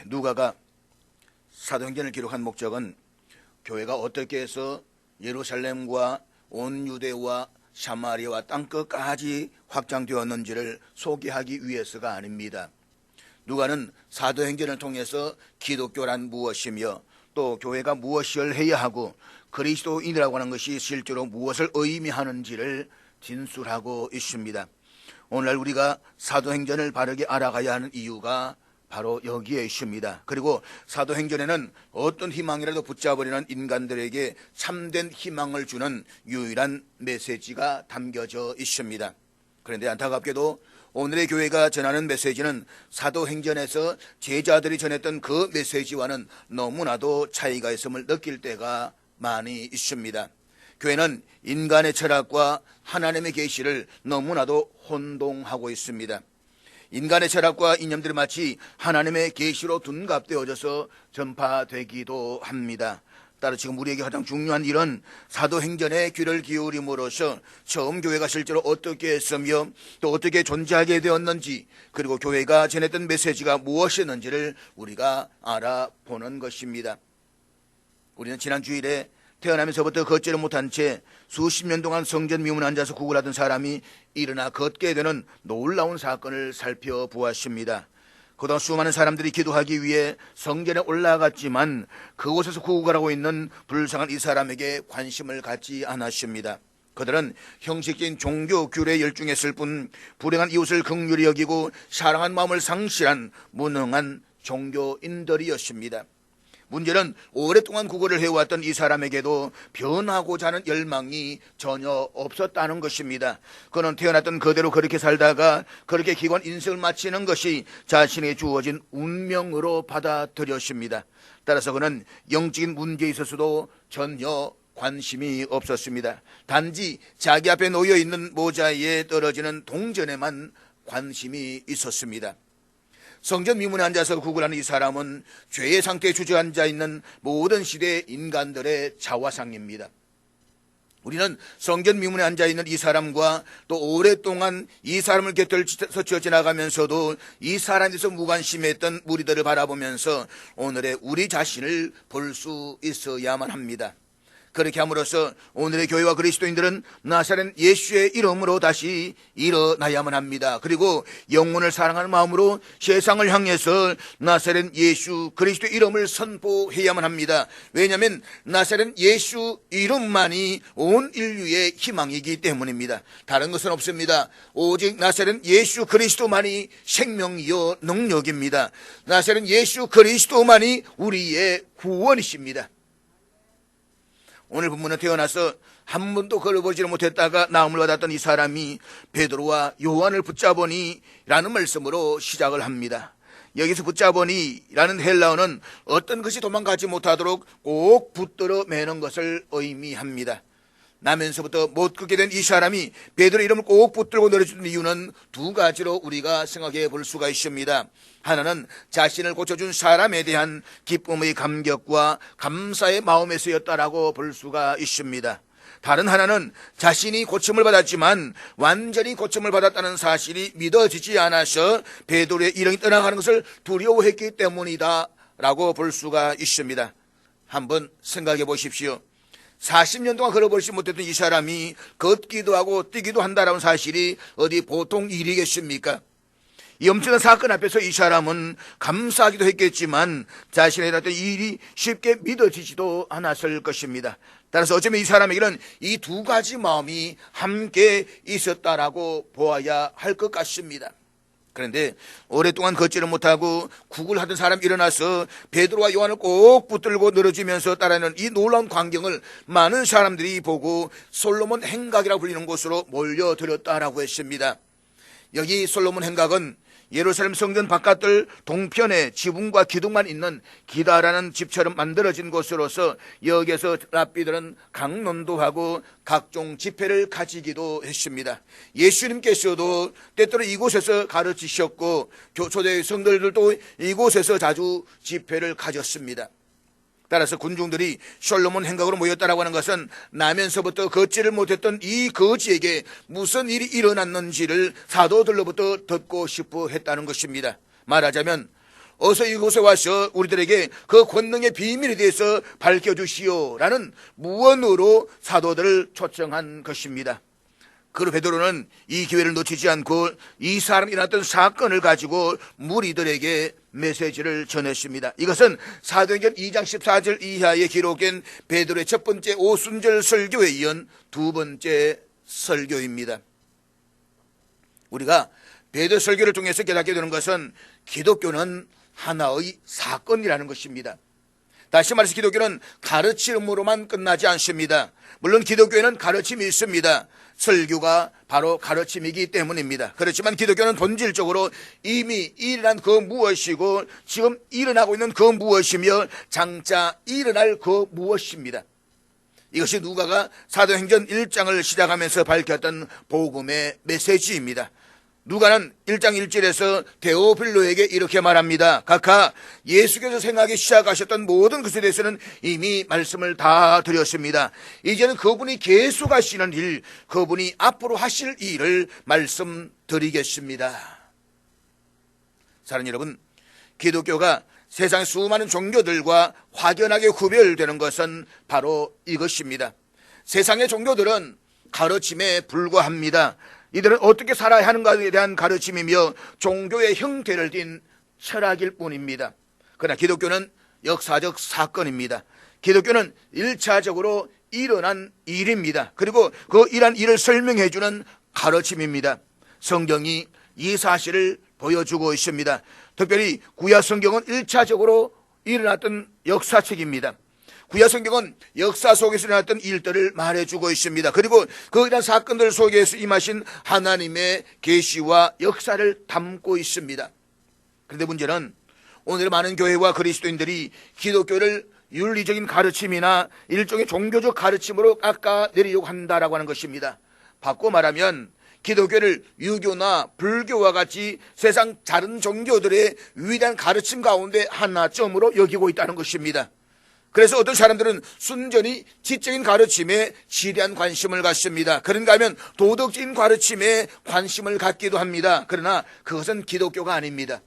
누가가 사도행전을 기록한 목적은 교회가 어떻게 해서 예루살렘과 온 유대와 사마리아와 땅끝까지 확장되었는지를 소개하기 위해서가 아닙니다. 누가는 사도행전을 통해서 기독교란 무엇이며 또 교회가 무엇을 해야 하고 그리스도인이라고 하는 것이 실제로 무엇을 의미하는지를 진술하고 있습니다. 오늘 우리가 사도행전을 바르게 알아가야 하는 이유가 바로 여기에 있습니다. 그리고 사도행전에는 어떤 희망이라도 붙잡으려는 인간들에게 참된 희망을 주는 유일한 메시지가 담겨져 있습니다. 그런데 안타깝게도 오늘의 교회가 전하는 메시지는 사도행전에서 제자들이 전했던 그 메시지와는 너무나도 차이가 있음을 느낄 때가 많이 있습니다. 교회는 인간의 철학과 하나님의 계시를 너무나도 혼동하고 있습니다. 인간의 철학과 이념들이 마치 하나님의 계시로 둔갑되어져서 전파되기도 합니다. 따라 지금 우리에게 가장 중요한 일은 사도행전에 귀를 기울임으로써 처음 교회가 실제로 어떻게 했으며 또 어떻게 존재하게 되었는지, 그리고 교회가 전했던 메시지가 무엇이었는지를 우리가 알아보는 것입니다. 우리는 지난 주일에 태어나면서부터 걷지를 못한 채 수십 년 동안 성전 미문에 앉아서 구걸하던 사람이 일어나 걷게 되는 놀라운 사건을 살펴보았습니다. 그동안 수많은 사람들이 기도하기 위해 성전에 올라갔지만 그곳에서 구걸하고 있는 불쌍한 이 사람에게 관심을 갖지 않았습니다. 그들은 형식적인 종교 규례에 열중했을 뿐 불행한 이웃을 긍휼히 여기고 사랑한 마음을 상실한 무능한 종교인들이었습니다. 문제는 오랫동안 구걸을 해왔던 이 사람에게도 변하고자 하는 열망이 전혀 없었다는 것입니다. 그는 태어났던 그대로 그렇게 살다가 그렇게 기관 인생을 마치는 것이 자신에게 주어진 운명으로 받아들였습니다. 따라서 그는 영적인 문제에 있어서도 전혀 관심이 없었습니다. 단지 자기 앞에 놓여있는 모자에 떨어지는 동전에만 관심이 있었습니다. 성전 미문에 앉아서 구걸하는 이 사람은 죄의 상태에 주저앉아 있는 모든 시대의 인간들의 자화상입니다. 우리는 성전 미문에 앉아있는 이 사람과 또 오랫동안 이 사람을 곁들여 지나가면서도 이 사람에 대해서 무관심했던 무리들을 바라보면서 오늘의 우리 자신을 볼 수 있어야만 합니다. 그렇게 함으로써 오늘의 교회와 그리스도인들은 나사렛 예수의 이름으로 다시 일어나야만 합니다. 그리고 영혼을 사랑하는 마음으로 세상을 향해서 나사렛 예수 그리스도의 이름을 선포해야만 합니다. 왜냐하면 나사렛 예수 이름만이 온 인류의 희망이기 때문입니다. 다른 것은 없습니다. 오직 나사렛 예수 그리스도만이 생명이요 능력입니다. 나사렛 예수 그리스도만이 우리의 구원이십니다. 오늘 본문은 태어나서 한 번도 걸어보지를 못했다가 나음을 받았던 이 사람이 베드로와 요한을 붙잡으니 라는 말씀으로 시작을 합니다. 여기서 붙잡으니 라는 헬라어는 어떤 것이 도망가지 못하도록 꼭 붙들어 매는 것을 의미합니다. 나면서부터 못 걷게 된 이 사람이 베드로 이름을 꼭 붙들고 내려주는 이유는 두 가지로 우리가 생각해 볼 수가 있습니다. 하나는 자신을 고쳐준 사람에 대한 기쁨의 감격과 감사의 마음에서였다라고 볼 수가 있습니다. 다른 하나는 자신이 고침을 받았지만 완전히 고침을 받았다는 사실이 믿어지지 않아서 베드로의 일행이 떠나가는 것을 두려워했기 때문이다 라고 볼 수가 있습니다. 한번 생각해 보십시오. 40년 동안 걸어보지 못했던 이 사람이 걷기도 하고 뛰기도 한다는 사실이 어디 보통 일이겠습니까? 이 엄청난 사건 앞에서 이 사람은 감사하기도 했겠지만 자신의 했던 일이 쉽게 믿어지지도 않았을 것입니다. 따라서 어쩌면 이 사람에게는 이 두 가지 마음이 함께 있었다라고 보아야 할 것 같습니다. 그런데 오랫동안 걷지를 못하고 구걸하던 사람이 일어나서 베드로와 요한을 꼭 붙들고 늘어지면서 따라하는 이 놀라운 광경을 많은 사람들이 보고 솔로몬 행각이라고 불리는 곳으로 몰려들었다라고 했습니다. 여기 솔로몬 행각은 예루살렘 성전 바깥들 동편에 지붕과 기둥만 있는 기다라는 집처럼 만들어진 곳으로서 여기에서 랍비들은 강론도 하고 각종 집회를 가지기도 했습니다. 예수님께서도 때때로 이곳에서 가르치셨고 초대 성도들도 이곳에서 자주 집회를 가졌습니다. 따라서 군중들이 솔로몬 행각으로 모였다라고 하는 것은 나면서부터 걷지를 못했던 이 거지에게 무슨 일이 일어났는지를 사도들로부터 듣고 싶어 했다는 것입니다. 말하자면 어서 이곳에 와서 우리들에게 그 권능의 비밀에 대해서 밝혀주시오라는 무언으로 사도들을 초청한 것입니다. 그리고 베드로는 이 기회를 놓치지 않고 이 사람이 일어났던 사건을 가지고 무리들에게 메시지를 전했습니다. 이것은 사도행전 2장 14절 이하에 기록된 베드로의 첫 번째 오순절 설교에 이은 두 번째 설교입니다. 우리가 베드로 설교를 통해서 깨닫게 되는 것은 기독교는 하나의 사건이라는 것입니다. 다시 말해서 기독교는 가르침으로만 끝나지 않습니다. 물론 기독교에는 가르침이 있습니다. 설교가 바로 가르침이기 때문입니다. 그렇지만 기독교는 본질적으로 이미 일어난 그 무엇이고 지금 일어나고 있는 그 무엇이며 장차 일어날 그 무엇입니다. 이것이 누가가 사도행전 1장을 시작하면서 밝혔던 복음의 메시지입니다. 누가는 1장 1절에서 데오필로에게 이렇게 말합니다. 각하 예수께서 생하기 시작하셨던 모든 것에 대해서는 이미 말씀을 다 드렸습니다. 이제는 그분이 계속하시는 일, 그분이 앞으로 하실 일을 말씀드리겠습니다. 사랑하는 여러분, 기독교가 세상의 수많은 종교들과 확연하게 구별되는 것은 바로 이것입니다. 세상의 종교들은 가르침에 불과합니다. 이들은 어떻게 살아야 하는가에 대한 가르침이며 종교의 형태를 띤 철학일 뿐입니다. 그러나 기독교는 역사적 사건입니다. 기독교는 1차적으로 일어난 일입니다. 그리고 그 일한 일을 설명해 주는 가르침입니다. 성경이 이 사실을 보여주고 있습니다. 특별히 구약 성경은 1차적으로 일어났던 역사책입니다. 구약 성경은 역사 속에서 일어났던 일들을 말해주고 있습니다. 그리고 그 이런 사건들 속에서 임하신 하나님의 계시와 역사를 담고 있습니다. 그런데 문제는 오늘의 많은 교회와 그리스도인들이 기독교를 윤리적인 가르침이나 일종의 종교적 가르침으로 깎아내리려고 한다라고 하는 것입니다. 바꿔 말하면 기독교를 유교나 불교와 같이 세상 다른 종교들의 위대한 가르침 가운데 하나점으로 여기고 있다는 것입니다. 그래서 어떤 사람들은 순전히 지적인 가르침에 지대한 관심을 갖습니다. 그런가 하면 도덕적인 가르침에 관심을 갖기도 합니다. 그러나 그것은 기독교가 아닙니다.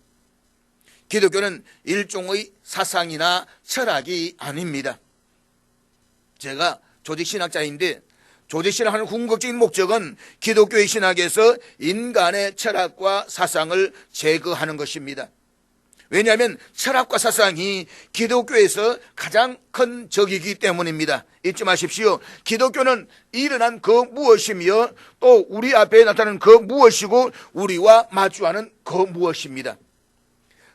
기독교는 일종의 사상이나 철학이 아닙니다. 제가 조직신학자인데 조직신학하는 궁극적인 목적은 기독교의 신학에서 인간의 철학과 사상을 제거하는 것입니다. 왜냐하면 철학과 사상이 기독교에서 가장 큰 적이기 때문입니다. 잊지 마십시오. 기독교는 일어난 그 무엇이며 또 우리 앞에 나타나는 그 무엇이고 우리와 마주하는 그 무엇입니다.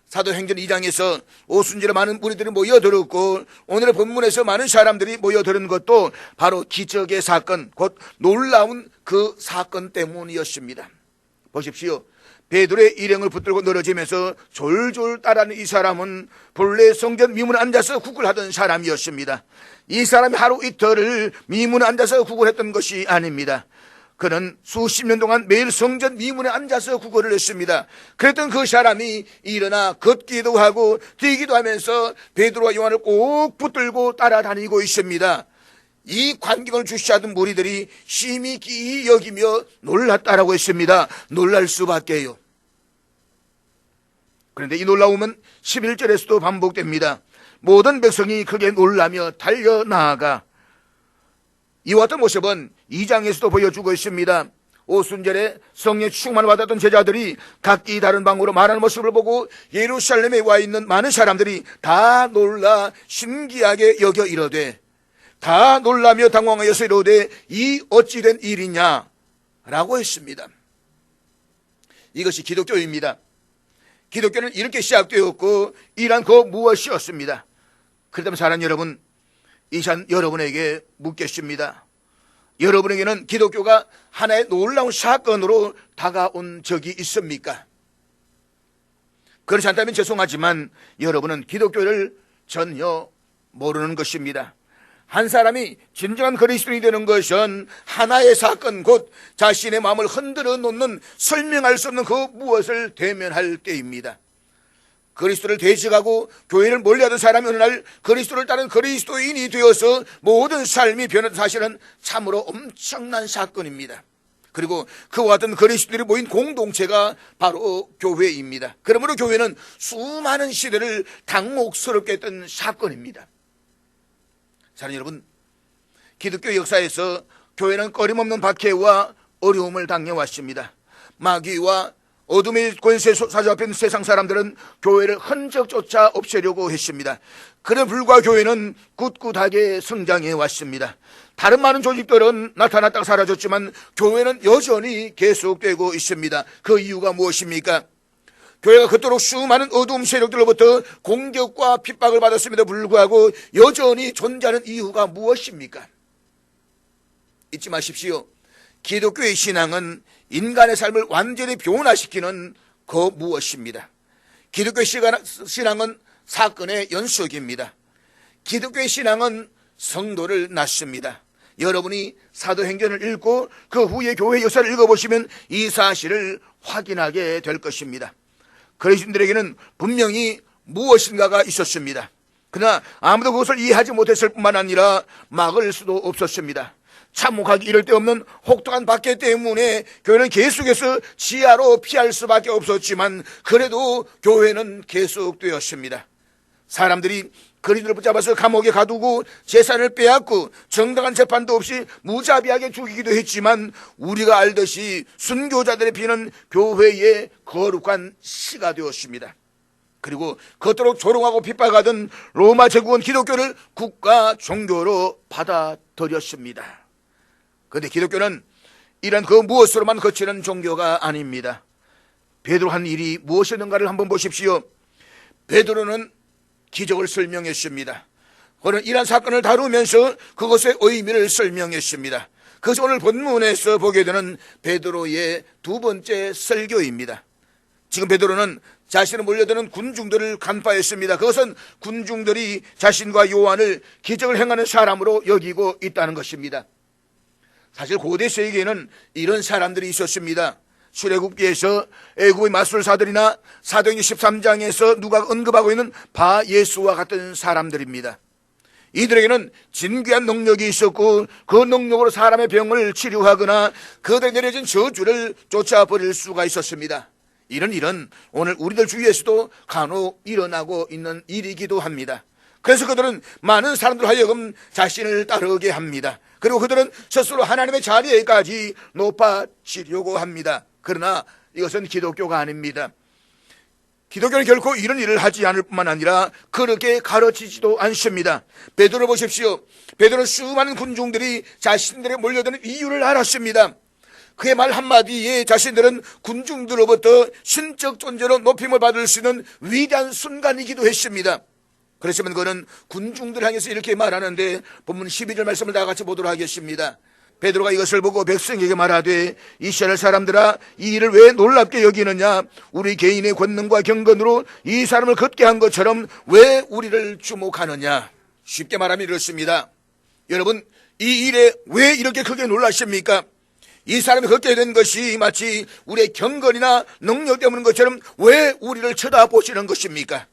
사도행전 2장에서 오순절에 많은 무리들이 모여들었고 오늘의 본문에서 많은 사람들이 모여들은 것도 바로 기적의 사건, 곧 놀라운 그 사건 때문이었습니다. 보십시오. 베드로의 일행을 붙들고 늘어지면서 졸졸 따라하는 이 사람은 본래 성전 미문에 앉아서 국을 하던 사람이었습니다. 이 사람이 하루 이틀을 미문에 앉아서 국을 했던 것이 아닙니다. 그는 수십 년 동안 매일 성전 미문에 앉아서 구걸을 했습니다. 그랬던 그 사람이 일어나 걷기도 하고 뛰기도 하면서 베드로와 요한을 꼭 붙들고 따라다니고 있습니다. 이 광경을 주시하던 무리들이 심히 기이 여기며 놀랐다라고 했습니다. 놀랄 수밖에요. 그런데 이 놀라움은 11절에서도 반복됩니다. 모든 백성이 크게 놀라며 달려나아가 이와 같은 모습은 2장에서도 보여주고 있습니다. 오순절에 성령의 충만을 받았던 제자들이 각기 다른 방으로 말하는 모습을 보고 예루살렘에 와 있는 많은 사람들이 다 놀라 신기하게 여겨 이르되 다 놀라며 당황하여서 이르되 이 어찌된 일이냐 라고 했습니다. 이것이 기독교입니다. 기독교는 이렇게 시작되었고 이란 그 무엇이었습니다. 그렇다면 사랑하는 여러분, 이 시간 여러분에게 묻겠습니다. 여러분에게는 기독교가 하나의 놀라운 사건으로 다가온 적이 있습니까? 그렇지 않다면 죄송하지만 여러분은 기독교를 전혀 모르는 것입니다. 한 사람이 진정한 그리스도인이 되는 것은 하나의 사건, 곧 자신의 마음을 흔들어 놓는 설명할 수 없는 그 무엇을 대면할 때입니다. 그리스도를 대적하고 교회를 멀리하던 사람이 어느 날 그리스도를 따른 그리스도인이 되어서 모든 삶이 변한 사실은 참으로 엄청난 사건입니다. 그리고 그와 같은 그리스도인들이 모인 공동체가 바로 교회입니다. 그러므로 교회는 수많은 시대를 당혹스럽게 했던 사건입니다. 사랑하는 여러분, 기독교 역사에서 교회는 꺼림없는 박해와 어려움을 당해왔습니다. 마귀와 어둠의 권세 사로잡힌 세상 사람들은 교회를 흔적조차 없애려고 했습니다. 그에 불과 교회는 꿋꿋하게 성장해 왔습니다. 다른 많은 조직들은 나타났다가 사라졌지만 교회는 여전히 계속되고 있습니다. 그 이유가 무엇입니까? 교회가 그토록 수많은 어두움 세력들로부터 공격과 핍박을 받았음에도 불구하고 여전히 존재하는 이유가 무엇입니까? 잊지 마십시오. 기독교의 신앙은 인간의 삶을 완전히 변화시키는 그 무엇입니다. 기독교의 신앙은 사건의 연속입니다. 기독교의 신앙은 성도를 낳습니다. 여러분이 사도행전을 읽고 그 후에 교회 역사를 읽어보시면 이 사실을 확인하게 될 것입니다. 그리스도인들에게는 분명히 무엇인가가 있었습니다. 그러나 아무도 그것을 이해하지 못했을 뿐만 아니라 막을 수도 없었습니다. 참혹하기 이를 데 없는 혹독한 박해 때문에 교회는 계속해서 지하로 피할 수밖에 없었지만 그래도 교회는 계속되었습니다. 사람들이 그리스도를 붙잡아서 감옥에 가두고 재산을 빼앗고 정당한 재판도 없이 무자비하게 죽이기도 했지만 우리가 알듯이 순교자들의 피는 교회의 거룩한 씨가 되었습니다. 그리고 그토록 조롱하고 핍박하던 로마 제국은 기독교를 국가 종교로 받아들였습니다. 그런데 기독교는 이런 그 무엇으로만 거치는 종교가 아닙니다. 베드로 한 일이 무엇이었는가를 한번 보십시오. 베드로는 기적을 설명했습니다. 그는 이러한 사건을 다루면서 그것의 의미를 설명했습니다. 그것이 오늘 본문에서 보게 되는 베드로의 두 번째 설교입니다. 지금 베드로는 자신을 몰려드는 군중들을 간파했습니다. 그것은 군중들이 자신과 요한을 기적을 행하는 사람으로 여기고 있다는 것입니다. 사실 고대 세계에는 이런 사람들이 있었습니다. 출애굽기에서 애굽의 마술사들이나 사도행전 13장에서 누가 언급하고 있는 바 예수와 같은 사람들입니다. 이들에게는 진귀한 능력이 있었고 그 능력으로 사람의 병을 치료하거나 그들에 내려진 저주를 쫓아버릴 수가 있었습니다. 이런 일은 오늘 우리들 주위에서도 간혹 일어나고 있는 일이기도 합니다. 그래서 그들은 많은 사람들 하여금 자신을 따르게 합니다. 그리고 그들은 스스로 하나님의 자리에까지 높아지려고 합니다. 그러나 이것은 기독교가 아닙니다. 기독교는 결코 이런 일을 하지 않을 뿐만 아니라 그렇게 가르치지도 않습니다. 베드로 보십시오. 베드로는 수많은 군중들이 자신들에게 몰려드는 이유를 알았습니다. 그의 말 한마디에 자신들은 군중들로부터 신적 존재로 높임을 받을 수 있는 위대한 순간이기도 했습니다. 그렇지만 그는 군중들 향해서 이렇게 말하는데 본문 12절 말씀을 다 같이 보도록 하겠습니다. 베드로가 이것을 보고 백성에게 말하되 이스라엘 사람들아 이 일을 왜 놀랍게 여기느냐. 우리 개인의 권능과 경건으로 이 사람을 걷게 한 것처럼 왜 우리를 주목하느냐. 쉽게 말하면 이렇습니다. 여러분, 이 일에 왜 이렇게 크게 놀라십니까? 이 사람이 걷게 된 것이 마치 우리의 경건이나 능력 때문인 것처럼 왜 우리를 쳐다보시는 것입니까?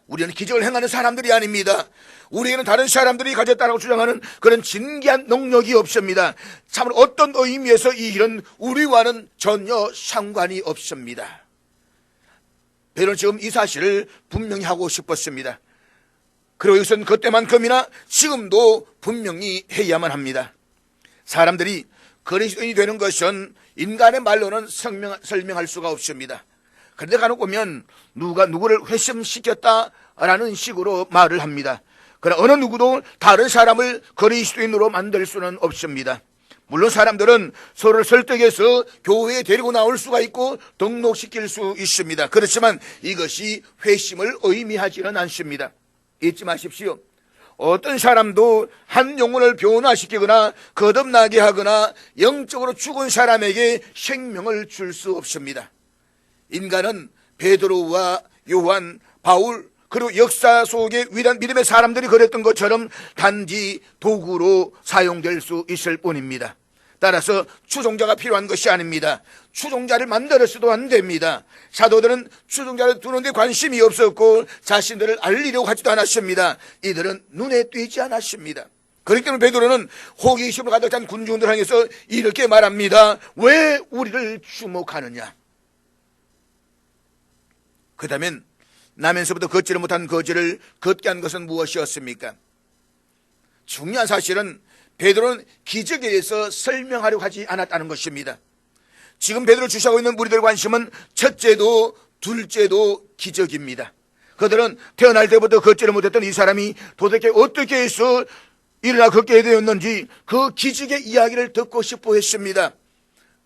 우리는 기적을 행하는 사람들이 아닙니다. 우리에게는 다른 사람들이 가졌다고 주장하는 그런 진귀한 능력이 없습니다. 참으로 어떤 의미에서 이 일은 우리와는 전혀 상관이 없습니다. 베드로는 지금 이 사실을 분명히 하고 싶었습니다. 그리고 이것은 그때만큼이나 지금도 분명히 해야만 합니다. 사람들이 그리스도인이 되는 것은 인간의 말로는 설명할 수가 없습니다. 그런데 간혹 보면 누가 누구를 회심시켰다라는 식으로 말을 합니다. 그러나 어느 누구도 다른 사람을 그리스도인으로 만들 수는 없습니다. 물론 사람들은 서로를 설득해서 교회에 데리고 나올 수가 있고 등록시킬 수 있습니다. 그렇지만 이것이 회심을 의미하지는 않습니다. 잊지 마십시오. 어떤 사람도 한 영혼을 변화시키거나 거듭나게 하거나 영적으로 죽은 사람에게 생명을 줄 수 없습니다. 인간은 베드로와 요한, 바울 그리고 역사 속에 위대한 믿음의 사람들이 그랬던 것처럼 단지 도구로 사용될 수 있을 뿐입니다. 따라서 추종자가 필요한 것이 아닙니다. 추종자를 만들어서도 안 됩니다. 사도들은 추종자를 두는 데 관심이 없었고 자신들을 알리려고 하지도 않았습니다. 이들은 눈에 띄지 않았습니다. 그렇기 때문에 베드로는 호기심으로 가득 찬 군중들 향해서 이렇게 말합니다. 왜 우리를 주목하느냐? 그렇다면 나면서부터 걷지를 못한 거지를 걷게 한 것은 무엇이었습니까? 중요한 사실은 베드로는 기적에 대해서 설명하려고 하지 않았다는 것입니다. 지금 베드로 주시하고 있는 무리들의 관심은 첫째도 둘째도 기적입니다. 그들은 태어날 때부터 걷지를 못했던 이 사람이 도대체 어떻게 해서 일어나 걷게 되었는지 그 기적의 이야기를 듣고 싶어 했습니다.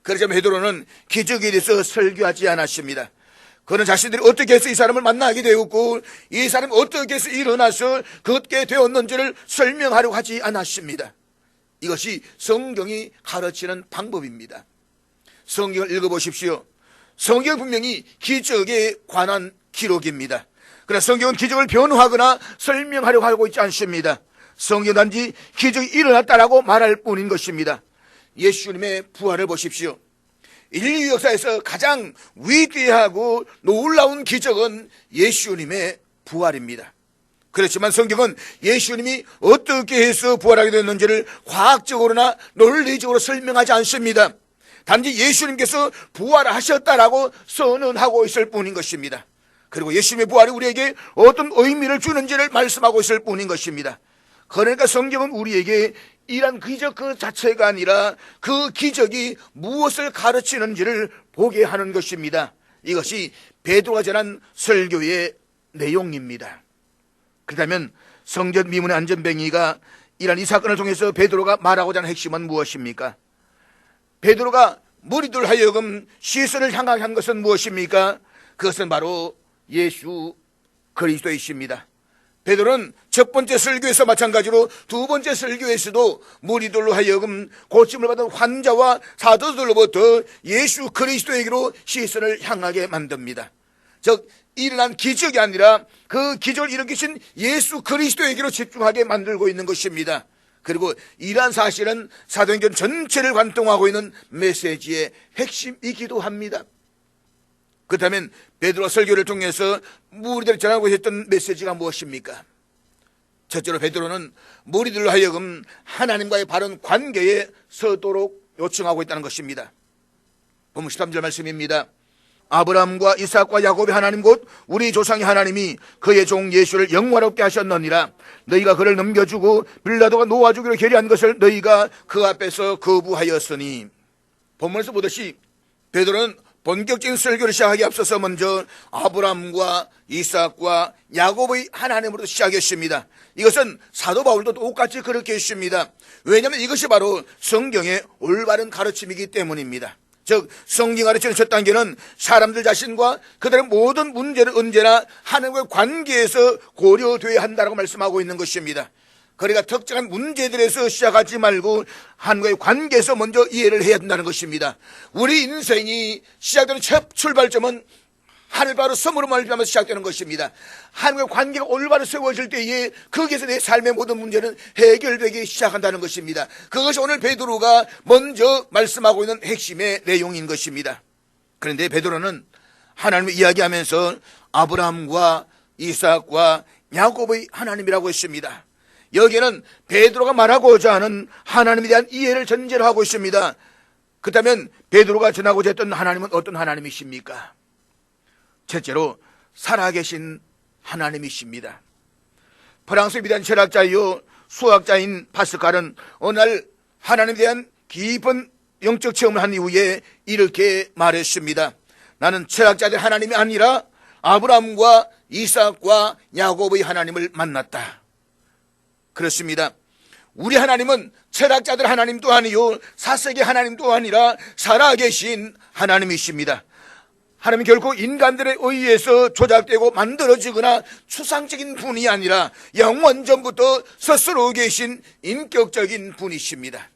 그러자 베드로는 기적에 대해서 설교하지 않았습니다. 그는 자신들이 어떻게 해서 이 사람을 만나게 되었고 이 사람이 어떻게 해서 일어나서 걷게 되었는지를 설명하려고 하지 않았습니다. 이것이 성경이 가르치는 방법입니다. 성경을 읽어보십시오. 성경은 분명히 기적에 관한 기록입니다. 그러나 성경은 기적을 변호하거나 설명하려고 하고 있지 않습니다. 성경은 단지 기적이 일어났다라고 말할 뿐인 것입니다. 예수님의 부활을 보십시오. 인류 역사에서 가장 위대하고 놀라운 기적은 예수님의 부활입니다. 그렇지만 성경은 예수님이 어떻게 해서 부활하게 됐는지를 과학적으로나 논리적으로 설명하지 않습니다. 단지 예수님께서 부활하셨다라고 선언하고 있을 뿐인 것입니다. 그리고 예수님의 부활이 우리에게 어떤 의미를 주는지를 말씀하고 있을 뿐인 것입니다. 그러니까 성경은 우리에게 이러한 기적 그 자체가 아니라 그 기적이 무엇을 가르치는지를 보게 하는 것입니다. 이것이 베드로가 전한 설교의 내용입니다. 그렇다면 성전 미문의 안전뱅이가 이러한 이 사건을 통해서 베드로가 말하고자 하는 핵심은 무엇입니까? 베드로가 무리들 하여금 시선을 향하게 한 것은 무엇입니까? 그것은 바로 예수 그리스도이십니다. 베드로는 첫 번째 설교에서 마찬가지로 두 번째 설교에서도 무리들로 하여금 고침을 받은 환자와 사도들로부터 예수 그리스도에게로 시선을 향하게 만듭니다. 즉 일어난 기적이 아니라 그 기적을 일으키신 예수 그리스도에게로 집중하게 만들고 있는 것입니다. 그리고 이러한 사실은 사도행전 전체를 관통하고 있는 메시지의 핵심이기도 합니다. 그렇다면 베드로 설교를 통해서 무리들이 전하고 있었던 메시지가 무엇입니까? 첫째로 베드로는 무리들로 하여금 하나님과의 바른 관계에 서도록 요청하고 있다는 것입니다. 본문 13절 말씀입니다. 아브라함과 이삭과 야곱의 하나님 곧 우리 조상의 하나님이 그의 종 예수를 영화롭게 하셨느니라. 너희가 그를 넘겨주고 빌라도가 놓아주기로 결의한 것을 너희가 그 앞에서 거부하였으니. 본문에서 보듯이 베드로는 본격적인 설교를 시작하기 앞서서 먼저 아브라함과 이삭과 야곱의 하나님으로 시작했습니다. 이것은 사도 바울도 똑같이 그렇게 했습니다. 왜냐하면 이것이 바로 성경의 올바른 가르침이기 때문입니다. 즉 성경이 가르치는 첫 단계는 사람들 자신과 그들의 모든 문제는 언제나 하나님과의 관계에서 고려되어야 한다고 말씀하고 있는 것입니다. 그러니까 특정한 문제들에서 시작하지 말고 하나님과의 관계에서 먼저 이해를 해야 된다는 것입니다. 우리 인생이 시작되는 첫 출발점은 하늘 바로 섬으로 말미암아 시작되는 것입니다. 하나님과의 관계가 올바로 세워질 때에 거기에서 내 삶의 모든 문제는 해결되기 시작한다는 것입니다. 그것이 오늘 베드로가 먼저 말씀하고 있는 핵심의 내용인 것입니다. 그런데 베드로는 하나님을 이야기하면서 아브라함과 이삭과 야곱의 하나님이라고 했습니다. 여기에는 베드로가 말하고자 하는 하나님에 대한 이해를 전제로 하고 있습니다. 그렇다면 베드로가 전하고자 했던 하나님은 어떤 하나님이십니까? 첫째로 살아계신 하나님이십니다. 프랑스의 위대한 철학자이요 수학자인 파스칼은 어느 날 하나님에 대한 깊은 영적 체험을 한 이후에 이렇게 말했습니다. 나는 철학자들 하나님이 아니라 아브라함과 이삭과 야곱의 하나님을 만났다. 그렇습니다. 우리 하나님은 철학자들 하나님도 아니요 사색의 하나님도 아니라 살아계신 하나님이십니다. 하나님은 결코 인간들에 의해서 조작되고 만들어지거나 추상적인 분이 아니라 영원전부터 스스로 계신 인격적인 분이십니다.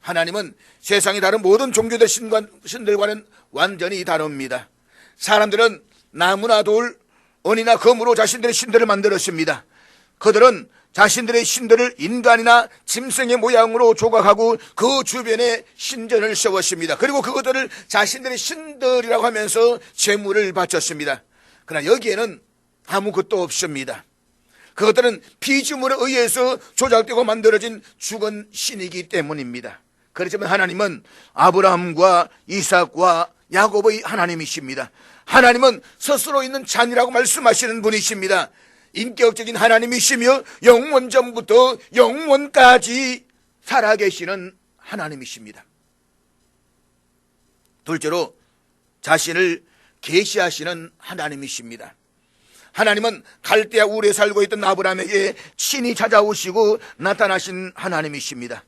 하나님은 세상의 다른 모든 종교들 신들과는 완전히 다릅니다. 사람들은 나무나 돌, 은이나 금으로 자신들의 신들을 만들었습니다. 그들은 자신들의 신들을 인간이나 짐승의 모양으로 조각하고 그 주변에 신전을 세웠습니다. 그리고 그것들을 자신들의 신들이라고 하면서 제물을 바쳤습니다. 그러나 여기에는 아무것도 없습니다. 그것들은 피조물에 의해서 조작되고 만들어진 죽은 신이기 때문입니다. 그렇지만 하나님은 아브라함과 이삭과 야곱의 하나님이십니다. 하나님은 스스로 있는 잔이라고 말씀하시는 분이십니다. 인격적인 하나님이시며 영원전부터 영원까지 살아계시는 하나님이십니다. 둘째로 자신을 계시하시는 하나님이십니다. 하나님은 갈대아 우르에 살고 있던 아브라함에게 친히 찾아오시고 나타나신 하나님이십니다.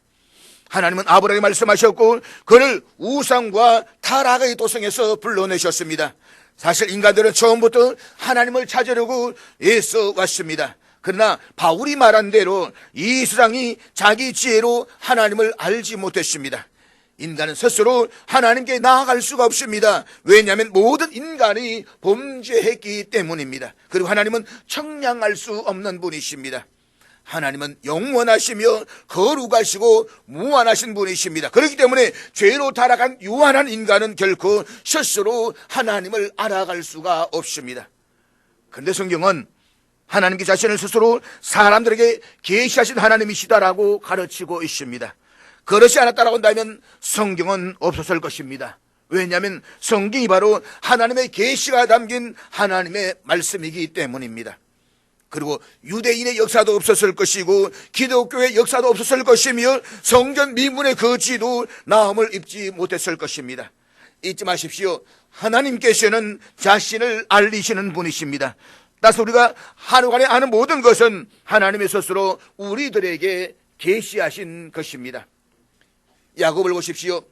하나님은 아브라함에게 말씀하셨고 그를 우상과 타락의 도성에서 불러내셨습니다. 사실 인간들은 처음부터 하나님을 찾으려고 애써 왔습니다. 그러나 바울이 말한 대로 이 세상이 자기 지혜로 하나님을 알지 못했습니다. 인간은 스스로 하나님께 나아갈 수가 없습니다. 왜냐하면 모든 인간이 범죄했기 때문입니다. 그리고 하나님은 청량할 수 없는 분이십니다. 하나님은 영원하시며 거룩하시고 무한하신 분이십니다. 그렇기 때문에 죄로 타락한 유한한 인간은 결코 스스로 하나님을 알아갈 수가 없습니다. 그런데 성경은 하나님께 자신을 스스로 사람들에게 계시하신 하나님이시다라고 가르치고 있습니다. 그렇지 않았다라고 한다면 성경은 없었을 것입니다. 왜냐하면 성경이 바로 하나님의 계시가 담긴 하나님의 말씀이기 때문입니다. 그리고 유대인의 역사도 없었을 것이고 기독교의 역사도 없었을 것이며 성전 미문의 거지도 나음을 입지 못했을 것입니다. 잊지 마십시오. 하나님께서는 자신을 알리시는 분이십니다. 따라서 우리가 하루간에 아는 모든 것은 하나님의 스스로 우리들에게 계시하신 것입니다. 야곱을 보십시오.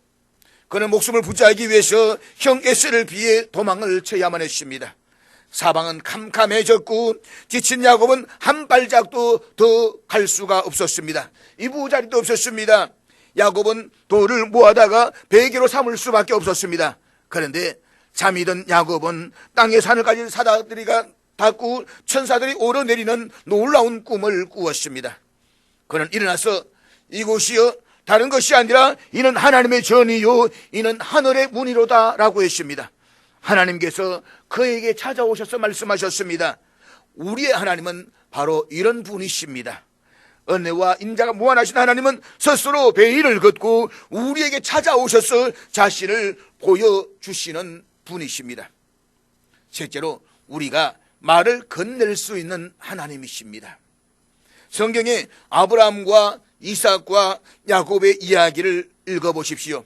그는 목숨을 부지하기 위해서 형 에서를 비해 도망을 쳐야만 했습니다. 사방은 캄캄해졌고 지친 야곱은 한 발짝도 더 갈 수가 없었습니다. 이부자리도 없었습니다. 야곱은 돌을 모아다가 베개로 삼을 수밖에 없었습니다. 그런데 잠이 든 야곱은 땅에 산을 가진 사다리가 닿고 천사들이 오르내리는 놀라운 꿈을 꾸었습니다. 그는 일어나서 이곳이여 다른 것이 아니라 이는 하나님의 전이요 이는 하늘의 문이로다 라고 했습니다. 하나님께서 그에게 찾아오셔서 말씀하셨습니다. 우리의 하나님은 바로 이런 분이십니다. 은혜와 인자가 무한하신 하나님은 스스로 베일을 걷고 우리에게 찾아오셔서 자신을 보여주시는 분이십니다. 셋째로 우리가 말을 건넬 수 있는 하나님이십니다. 성경에 아브라함과 이삭과 야곱의 이야기를 읽어보십시오.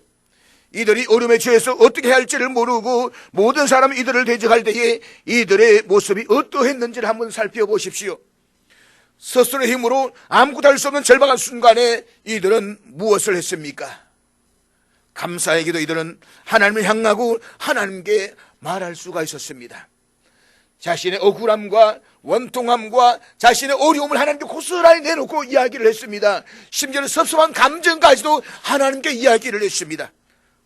이들이 어려움에 처해서 어떻게 할지를 모르고 모든 사람이 이들을 대적할 때에 이들의 모습이 어떠했는지를 한번 살펴보십시오. 스스로의 힘으로 아무것도 할 수 없는 절박한 순간에 이들은 무엇을 했습니까? 감사하게도 이들은 하나님을 향하고 하나님께 말할 수가 있었습니다. 자신의 억울함과 원통함과 자신의 어려움을 하나님께 고스란히 내놓고 이야기를 했습니다. 심지어는 섭섭한 감정까지도 하나님께 이야기를 했습니다.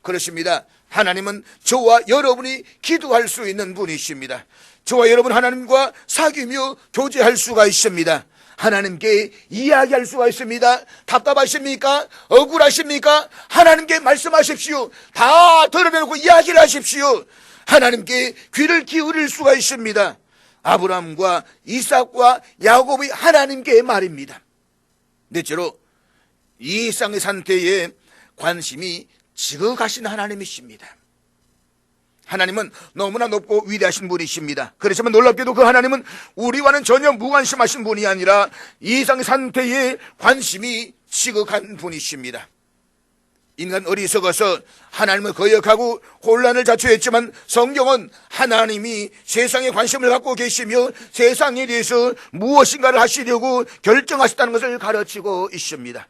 그렇습니다. 하나님은 저와 여러분이 기도할 수 있는 분이십니다. 저와 여러분 하나님과 사귀며 교제할 수가 있습니다. 하나님께 이야기할 수가 있습니다. 답답하십니까? 억울하십니까? 하나님께 말씀하십시오. 다 드러내놓고 이야기를 하십시오. 하나님께 귀를 기울일 수가 있습니다. 아브라함과 이삭과 야곱의 하나님께 말입니다. 넷째로 이 세상의 상태에 관심이 지극하신 하나님이십니다. 하나님은 너무나 높고 위대하신 분이십니다. 그렇지만 놀랍게도 그 하나님은 우리와는 전혀 무관심하신 분이 아니라 이 세상의 상태에 관심이 지극한 분이십니다. 인간 어리석어서 하나님을 거역하고 혼란을 자초했지만 성경은 하나님이 세상에 관심을 갖고 계시며 세상에 대해서 무엇인가를 하시려고 결정하셨다는 것을 가르치고 있습니다.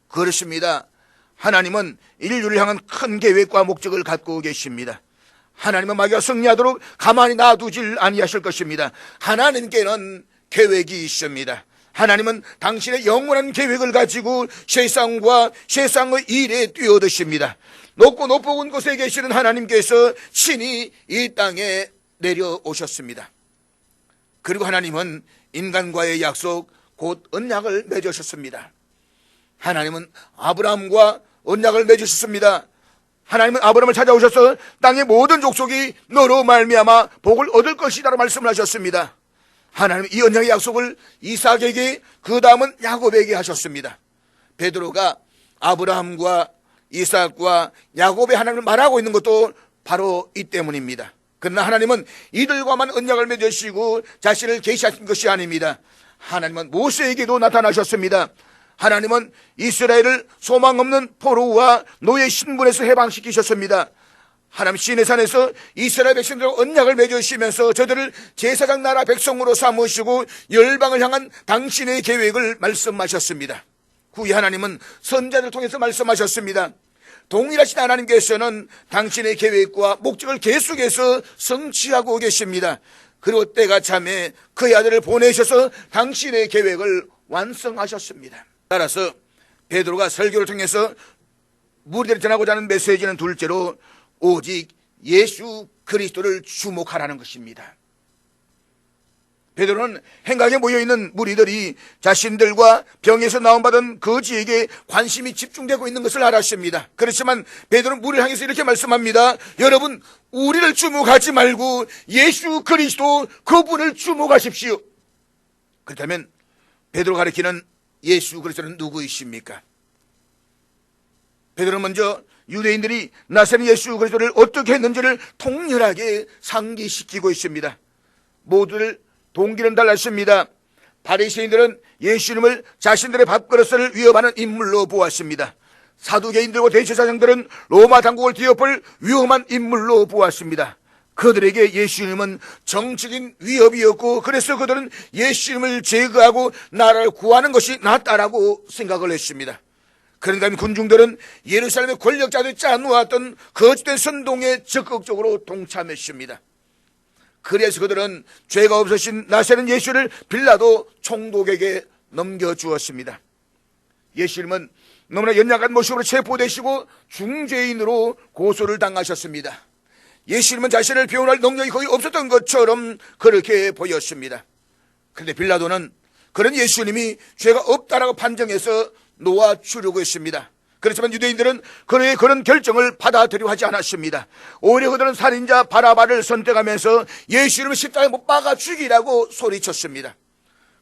그렇습니다. 하나님은 인류를 향한 큰 계획과 목적을 갖고 계십니다. 하나님은 마귀가 승리하도록 가만히 놔두질 아니하실 것입니다. 하나님께는 계획이 있습니다. 하나님은 당신의 영원한 계획을 가지고 세상과 세상의 일에 뛰어드십니다. 높고 높은 곳에 계시는 하나님께서 친히 이 땅에 내려오셨습니다. 그리고 하나님은 인간과의 약속 곧 언약을 맺으셨습니다. 하나님은 아브라함과 언약을 맺으셨습니다. 하나님은 아브라함을 찾아오셔서 땅의 모든 족속이 너로 말미암아 복을 얻을 것이라고 말씀을 하셨습니다. 하나님 이 언약의 약속을 이삭에게 그 다음은 야곱에게 하셨습니다. 베드로가 아브라함과 이삭과 야곱의 하나님을 말하고 있는 것도 바로 이 때문입니다. 그러나 하나님은 이들과만 언약을 맺으시고 자신을 계시하신 것이 아닙니다. 하나님은 모세에게도 나타나셨습니다. 하나님은 이스라엘을 소망 없는 포로와 노예 신분에서 해방시키셨습니다. 하나님 시내산에서 이스라엘 백성들과 언약을 맺으시면서 저들을 제사장 나라 백성으로 삼으시고 열방을 향한 당신의 계획을 말씀하셨습니다. 후에 하나님은 선자들을 통해서 말씀하셨습니다. 동일하신 하나님께서는 당신의 계획과 목적을 계속해서 성취하고 계십니다. 그리고 때가 참에 그의 아들을 보내셔서 당신의 계획을 완성하셨습니다. 따라서 베드로가 설교를 통해서 무리들이 전하고자 하는 메시지는 둘째로 오직 예수 그리스도를 주목하라는 것입니다. 베드로는 행각에 모여있는 무리들이 자신들과 병에서 나온받은 거지에게 관심이 집중되고 있는 것을 알았습니다. 그렇지만 베드로는 무리를 향해서 이렇게 말씀합니다. 여러분, 우리를 주목하지 말고 예수 그리스도 그분을 주목하십시오. 그렇다면 베드로 가리키는 예수 그리스도는 누구이십니까? 베드로는 먼저 유대인들이 나사렛 예수 그리스도를 어떻게 했는지를 통렬하게 상기시키고 있습니다. 모두를 동기는 달랐습니다. 바리새인들은 예수님을 자신들의 밥그릇을 위협하는 인물로 보았습니다. 사두개인들과 대제사장들은 로마 당국을 뒤엎을 위험한 인물로 보았습니다. 그들에게 예수님은 정치적인 위협이었고 그래서 그들은 예수님을 제거하고 나라를 구하는 것이 낫다라고 생각을 했습니다. 그런가 하면 군중들은 예루살렘의 권력자들이 짜놓았던 거짓된 선동에 적극적으로 동참했습니다. 그래서 그들은 죄가 없으신 나사렛 예수를 빌라도 총독에게 넘겨주었습니다. 예수님은 너무나 연약한 모습으로 체포되시고 중죄인으로 고소를 당하셨습니다. 예수님은 자신을 변호할 능력이 거의 없었던 것처럼 그렇게 보였습니다. 그런데 빌라도는 그런 예수님이 죄가 없다라고 판정해서 놓아주려고 했습니다. 그렇지만 유대인들은 그의 그런 결정을 받아들이려 하지 않았습니다. 오히려 그들은 살인자 바라바를 선택하면서 예수님을 십자가에 못 박아 죽이라고 소리쳤습니다.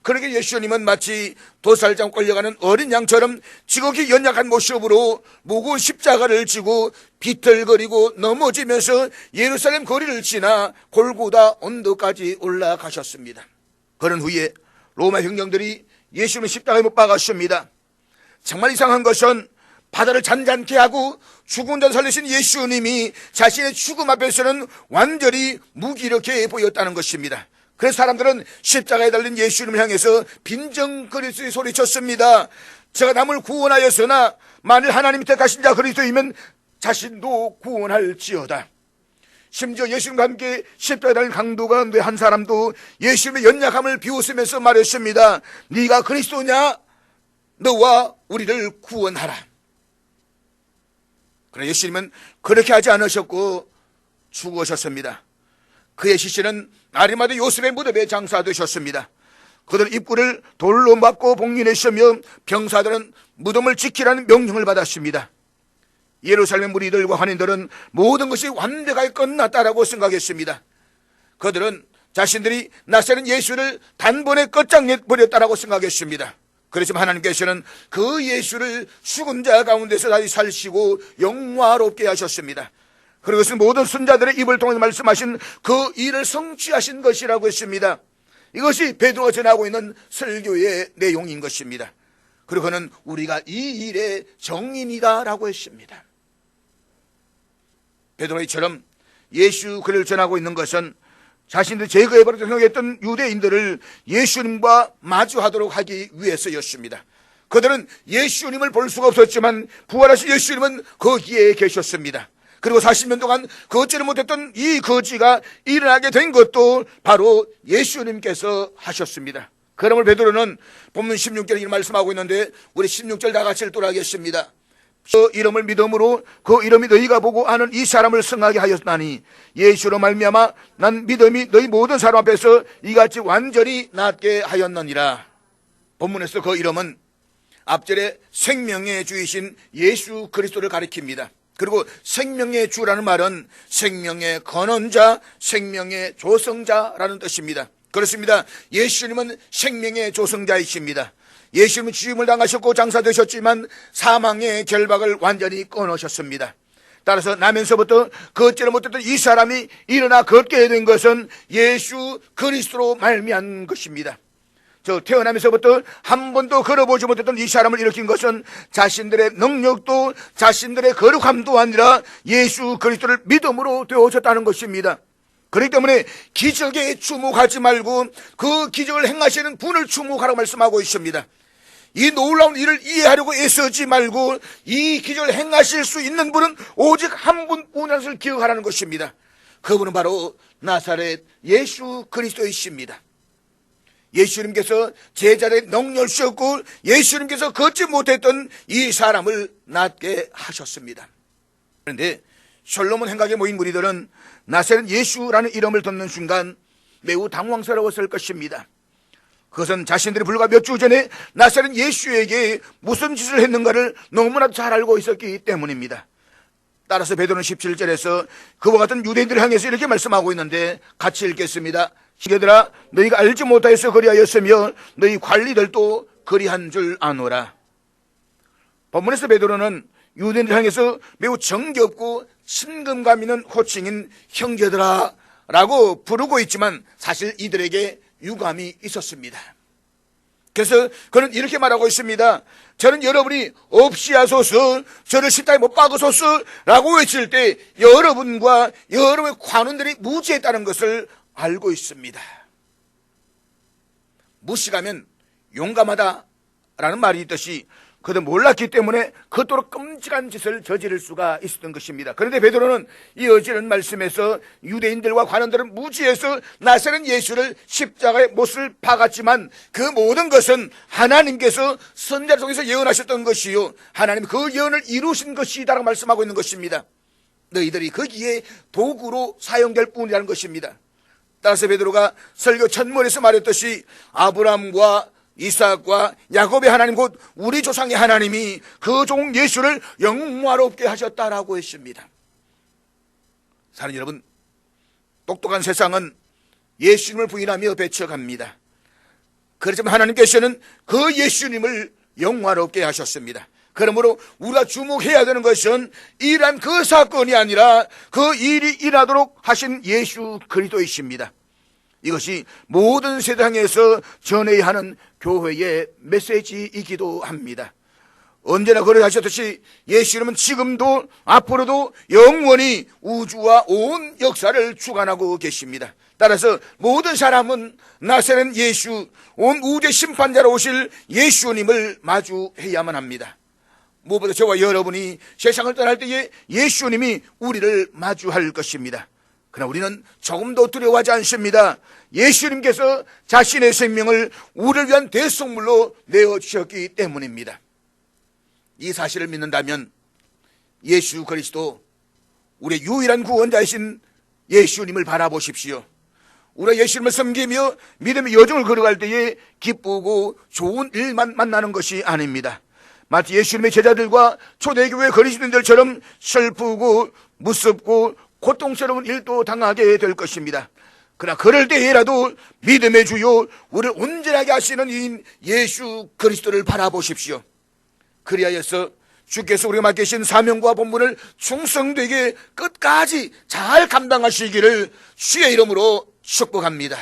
그러게 예수님은 마치 도살장 끌려가는 어린 양처럼 지극히 연약한 모습으로 무거운 십자가를 지고 비틀거리고 넘어지면서 예루살렘 거리를 지나 골고다 언덕까지 올라가셨습니다. 그런 후에 로마 형령들이 예수님을 십자가에 못 박았습니다. 정말 이상한 것은 바다를 잔잔케 하고 죽은 자 살리신 예수님이 자신의 죽음 앞에서는 완전히 무기력해 보였다는 것입니다. 그래서 사람들은 십자가에 달린 예수님을 향해서 빈정거리듯이 소리쳤습니다. 제가 남을 구원하였으나 만일 하나님이 택하신 자 그리스도이면 자신도 구원할지어다. 심지어 예수님과 함께 십자가에 달린 강도 가운데 한 사람도 예수님의 연약함을 비웃으면서 말했습니다. 네가 그리스도냐? 너와 우리를 구원하라. 그러나 예수님은 그렇게 하지 않으셨고 죽으셨습니다. 그의 시신은 아리마대 요셉의 무덤에 장사되셨습니다. 그들은 입구를 돌로 막고 봉인했으며 병사들은 무덤을 지키라는 명령을 받았습니다. 예루살렘 무리들과 환인들은 모든 것이 완벽하게 끝났다라고 생각했습니다. 그들은 자신들이 나사렛 예수를 단번에 끝장내버렸다라고 생각했습니다. 그렇지만 하나님께서는 그 예수를 죽은 자 가운데서 다시 살리시고 영화롭게 하셨습니다. 그리고 그것은 모든 순자들의 입을 통해 말씀하신 그 일을 성취하신 것이라고 했습니다. 이것이 베드로가 전하고 있는 설교의 내용인 것입니다. 그리고 그는 우리가 이 일의 정인이다라고 했습니다. 베드로처럼 예수 그를 전하고 있는 것은 자신들 제거해버리려고 생각했던 유대인들을 예수님과 마주하도록 하기 위해서였습니다. 그들은 예수님을 볼 수가 없었지만 부활하신 예수님은 거기에 계셨습니다. 그리고 40년 동안 걷지를 못했던 이 거지가 일어나게 된 것도 바로 예수님께서 하셨습니다. 그러므로 베드로는 본문 16절에 이렇게 말씀하고 있는데 우리 16절 다 같이 읽도록하겠습니다. 그 이름을 믿음으로 그 이름이 너희가 보고 아는 이 사람을 성하게 하였나니 예수로 말미암아 난 믿음이 너희 모든 사람 앞에서 이같이 완전히 낫게 하였느니라. 본문에서 그 이름은 앞절에 생명의 주이신 예수 그리스도를 가리킵니다. 그리고 생명의 주라는 말은 생명의 근원자, 생명의 조성자라는 뜻입니다. 그렇습니다. 예수님은 생명의 조성자이십니다. 예수님은 죽임을 당하셨고 장사되셨지만 사망의 결박을 완전히 끊으셨습니다. 따라서 나면서부터 걷지를 못했던 이 사람이 일어나 걷게 된 것은 예수 그리스도로 말미암은 것입니다. 태어나면서부터 한 번도 걸어보지 못했던 이 사람을 일으킨 것은 자신들의 능력도 자신들의 거룩함도 아니라 예수 그리스도를 믿음으로 되어졌다는 것입니다. 그렇기 때문에 기적에 주목하지 말고 그 기적을 행하시는 분을 주목하라고 말씀하고 있습니다. 이 놀라운 일을 이해하려고 애쓰지 말고 이 기적을 행하실 수 있는 분은 오직 한 분뿐이라는 것을 기억하라는 것입니다. 그분은 바로 나사렛 예수 그리스도이십니다. 예수님께서 제자들의 능력을 주셨고 예수님께서 걷지 못했던 이 사람을 낫게 하셨습니다. 그런데 솔로몬 행각에 모인 무리들은 나사렛 예수라는 이름을 듣는 순간 매우 당황스러웠을 것입니다. 그것은 자신들이 불과 몇 주 전에 나사렛 예수에게 무슨 짓을 했는가를 너무나도 잘 알고 있었기 때문입니다. 따라서 베드로는 17절에서 그와 같은 유대인들을 향해서 이렇게 말씀하고 있는데 같이 읽겠습니다. 시계들아, 너희가 알지 못하여서 그리하였으며 너희 관리들도 그리한 줄 아노라. 본문에서 베드로는 유대인들 향해서 매우 정겹고 친근감 있는 호칭인 형제들아 라고 부르고 있지만 사실 이들에게 유감이 있었습니다. 그래서 그는 이렇게 말하고 있습니다. 저는 여러분이 없이 하소서, 저를 십자가에 못 박으소서 라고 외칠 때 여러분과 여러분의 관원들이 무지했다는 것을 알고 있습니다. 무식하면 용감하다라는 말이 있듯이 그도 몰랐기 때문에 그토록 끔찍한 짓을 저지를 수가 있었던 것입니다. 그런데 베드로는 이어지는 말씀에서 유대인들과 관원들은 무지해서 나사렛 예수를 십자가에 못을 박았지만 그 모든 것은 하나님께서 선자를 통해서 예언하셨던 것이요 하나님 그 예언을 이루신 것이다라고 말씀하고 있는 것입니다. 너희들이 거기에 도구로 사용될 뿐이라는 것입니다. 따라서 베드로가 설교 첫머리에서 말했듯이 아브라함과 이삭과 야곱의 하나님 곧 우리 조상의 하나님이 그 종 예수를 영화롭게 하셨다라고 했습니다. 사는 여러분, 똑똑한 세상은 예수님을 부인하며 배척합니다. 그렇지만 하나님께서는 그 예수님을 영화롭게 하셨습니다. 그러므로 우리가 주목해야 되는 것은 이러한 그 사건이 아니라 그 일이 일하도록 하신 예수 그리스도이십니다. 이것이 모든 세상에서 전해야 하는 교회의 메시지이기도 합니다. 언제나 그러하셨듯이 예수님은 지금도 앞으로도 영원히 우주와 온 역사를 주관하고 계십니다. 따라서 모든 사람은 나사렛 예수, 온 우주의 심판자로 오실 예수님을 마주해야만 합니다. 무엇보다 저와 여러분이 세상을 떠날 때에 예수님이 우리를 마주할 것입니다. 그러나 우리는 조금도 두려워하지 않습니다. 예수님께서 자신의 생명을 우리를 위한 대속물로 내어주셨기 때문입니다. 이 사실을 믿는다면 예수 그리스도, 우리의 유일한 구원자이신 예수님을 바라보십시오. 우리가 예수님을 섬기며 믿음의 여정을 걸어갈 때에 기쁘고 좋은 일만 만나는 것이 아닙니다. 마치 예수님의 제자들과 초대교회 그리스도인들처럼 슬프고 무섭고 고통스러운 일도 당하게 될 것입니다. 그러나 그럴 때에라도 믿음의 주요 우리를 온전하게 하시는 이인 예수 그리스도를 바라보십시오. 그리하여서 주께서 우리가 맡기신 사명과 본분을 충성되게 끝까지 잘 감당하시기를 주의 이름으로 축복합니다.